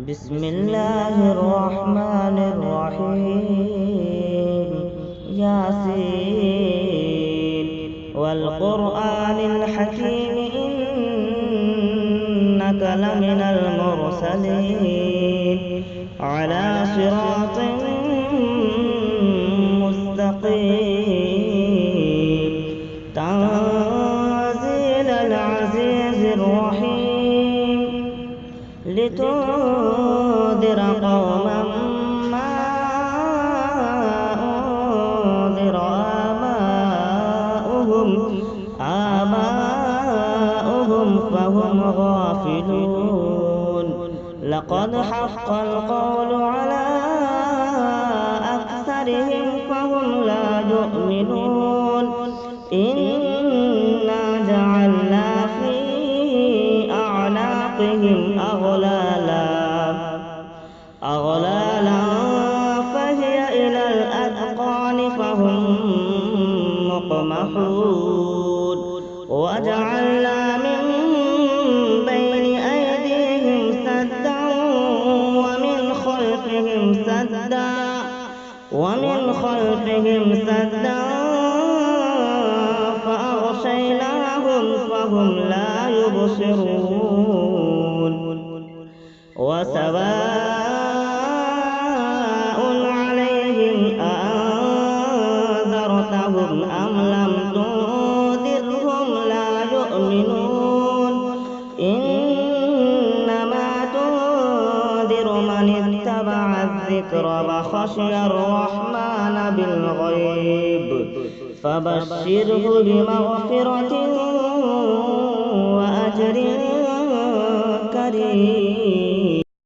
بسم الله الرحمن الرحيم. ياسين والقرآن الحكيم إنك لمن المرسلين على صراط مستقيم. تنزيل العزيز الرحيم لتنذر قوما ما أنذر آباؤهم فهم غافلون. لقد حق القول على أكثرهم فهم لا يؤمنون. إنا جعلنا في أعناقهم أغلالا فهي إلى الأذقان فهم مقمحون. وجعلنا من بين أيديهم سدا ومن خلفهم سدا فأغشيناهم فهم لا يبصرون. وسواء عليهم أأنذرتهم أم لم تنذرهم لا يؤمنون. إنما تنذر من اتبع الذكر وخشي الرحمن بالغيب فبشره بمغفرة وأجر كريم.